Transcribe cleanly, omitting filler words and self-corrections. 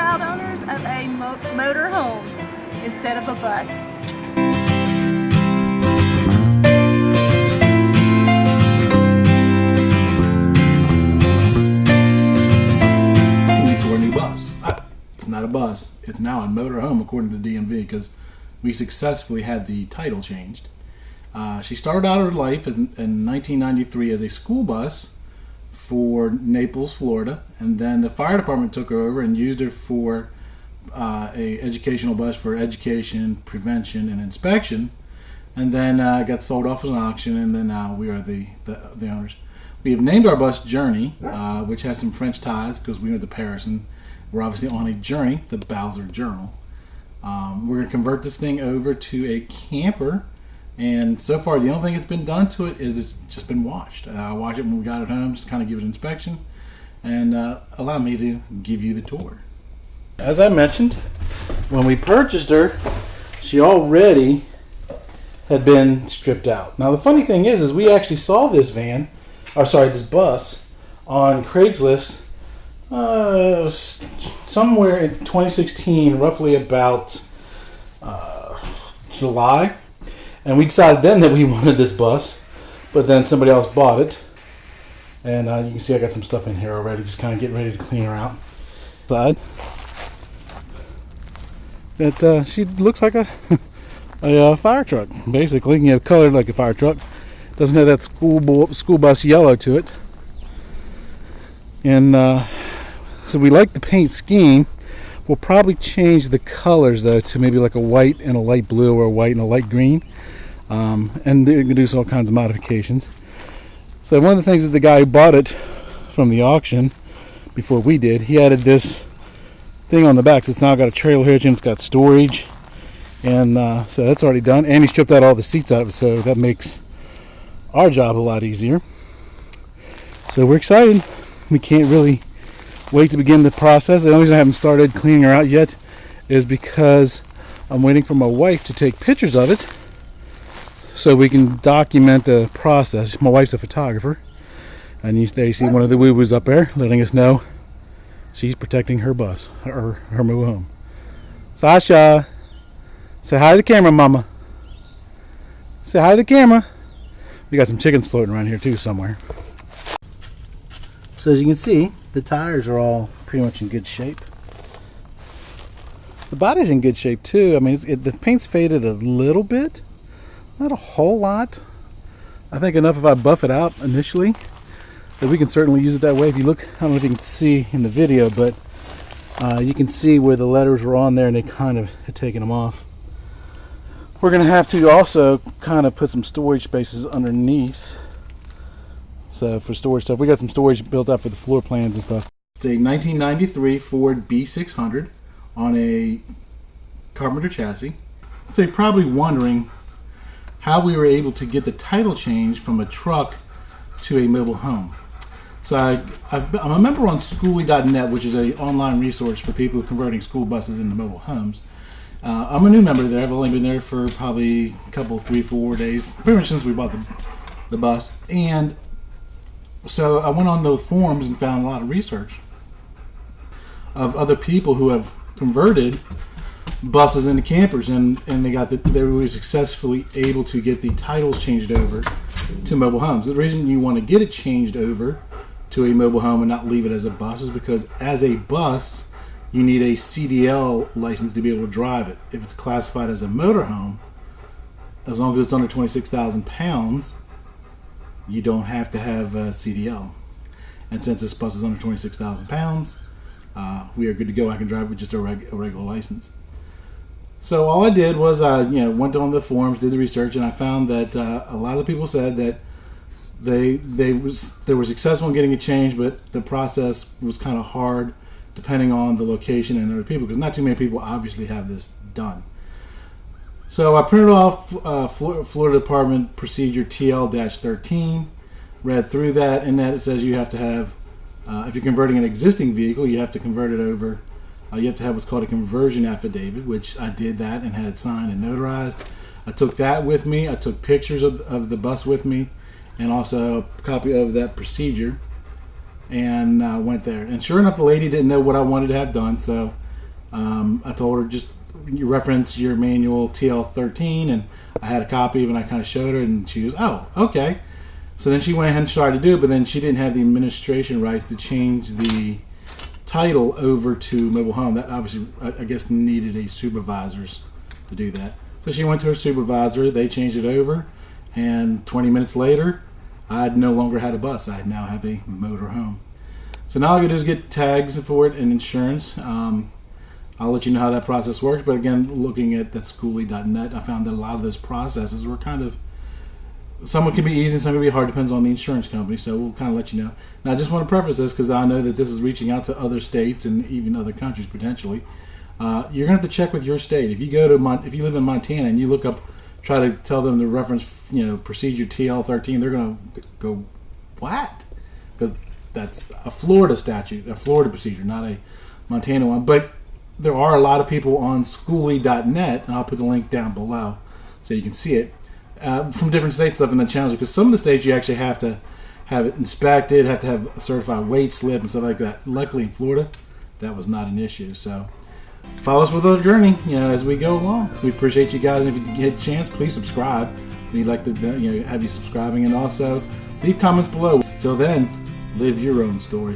proud owners of a motor home instead of a bus. 'New bus. It's not a bus. It's now a motor home according to DMV because we successfully had the title changed. She started out her life in 1993 as a school bus for Naples, Florida, and then the fire department took her over and used her for a educational bus for education, prevention, and inspection, and then got sold off as an auction, and then now we are the owners. We have named our bus Journey, which has some French ties because we went to Paris and we're obviously on a journey, the Bowser Journal. We're going to convert this thing over to a camper, and so far the only thing that's been done to it is it's just been washed. Wash it when we got it home, just kind of give it an inspection, and allow me to give you the tour. As I mentioned, when we purchased her, she already had been stripped out. Now the funny thing is we actually saw this this bus on Craigslist somewhere in 2016, roughly about July, and we decided then that we wanted this bus, but then somebody else bought it, and you can see I got some stuff in here already, just kind of getting ready to clean her out. Side that she looks like a fire truck, basically, colored like a fire truck. Doesn't have that school bus yellow to it. And so we like the paint scheme. We'll probably change the colors though to maybe like a white and a light blue or a white and a light green. And they're going to do all kinds of modifications. So one of the things that the guy who bought it from the auction before we did, he added this thing on the back. So it's now got a trailer hitch and it's got storage. And so that's already done. And he stripped out all the seats out of it, so that makes our job a lot easier. So we're excited. We can't really wait to begin the process. The only reason I haven't started cleaning her out yet is because I'm waiting for my wife to take pictures of it so we can document the process. My wife's a photographer, and there you see one of the woo-woos up there letting us know she's protecting her bus, or her move home. Sasha, say hi to the camera, mama. Say hi to the camera. We got some chickens floating around here too somewhere. So as you can see, the tires are all pretty much in good shape. The body's in good shape too. I mean, the paint's faded a little bit, not a whole lot. I think enough if I buff it out initially that we can certainly use it that way. If you look, I don't know if you can see in the video, but you can see where the letters were on there and they kind of had taken them off. We're going to have to also kind of put some storage spaces underneath. So for storage stuff, we got some storage built up for the floor plans and stuff. It's a 1993 Ford B600 on a Carpenter chassis. So you're probably wondering how we were able to get the title change from a truck to a mobile home. So I'm a member on schooly.net, which is an online resource for people converting school buses into mobile homes. I'm a new member there. I've only been there for probably a couple, 3-4 days, pretty much since we bought the bus. And so I went on those forums and found a lot of research of other people who have converted buses into campers, and they were successfully able to get the titles changed over to mobile homes. The reason you want to get it changed over to a mobile home and not leave it as a bus is because as a bus, you need a CDL license to be able to drive it. If it's classified as a motorhome, as long as it's under 26,000 pounds, you don't have to have a CDL. And since this bus is under 26,000 pounds, we are good to go. I can drive with just a regular license. So all I did was went on the forums, did the research, and I found that a lot of the people said that they were successful in getting it changed, but the process was kind of hard depending on the location and other people, because not too many people obviously have this done. So I printed off Florida Department Procedure TL-13, read through that, and that it says you have to have, if you're converting an existing vehicle, you have to convert it over, you have to have what's called a conversion affidavit, which I did that and had it signed and notarized. I took that with me. I took pictures of the bus with me, and also a copy of that procedure, and went there. And sure enough, the lady didn't know what I wanted to have done, so I told her just you reference your manual TL13, and I had a copy of it, and I kind of showed her, and she goes, oh, okay. So then she went ahead and started to do it, but then she didn't have the administration rights to change the title over to mobile home. That obviously, I guess, needed a supervisors to do that. So she went to her supervisor, they changed it over, and 20 minutes later, I no longer had a bus. I now have a motor home. So now all I gotta do is get tags for it and insurance. I'll let you know how that process works, but again, looking at that schooly.net, I found that a lot of those processes were kind of, some can be easy and some can be hard, depends on the insurance company, so we'll kind of let you know. Now I just want to preface this because I know that this is reaching out to other states and even other countries potentially. You're gonna have to check with your state. If you go to if you live in Montana and you look up, try to tell them the reference, procedure TL13, they're gonna go, what? Because that's a Florida statute, a Florida procedure, not a Montana one. But there are a lot of people on schooly.net, and I'll put the link down below so you can see it, from different states stuff in the challenge, because some of the states you actually have to have it inspected, have to have a certified weight slip and stuff like that. Luckily in Florida, that was not an issue. So follow us with our journey, as we go along. We appreciate you guys. If you get a chance, please subscribe. We'd like to have you subscribing, and also leave comments below. Till then, live your own story.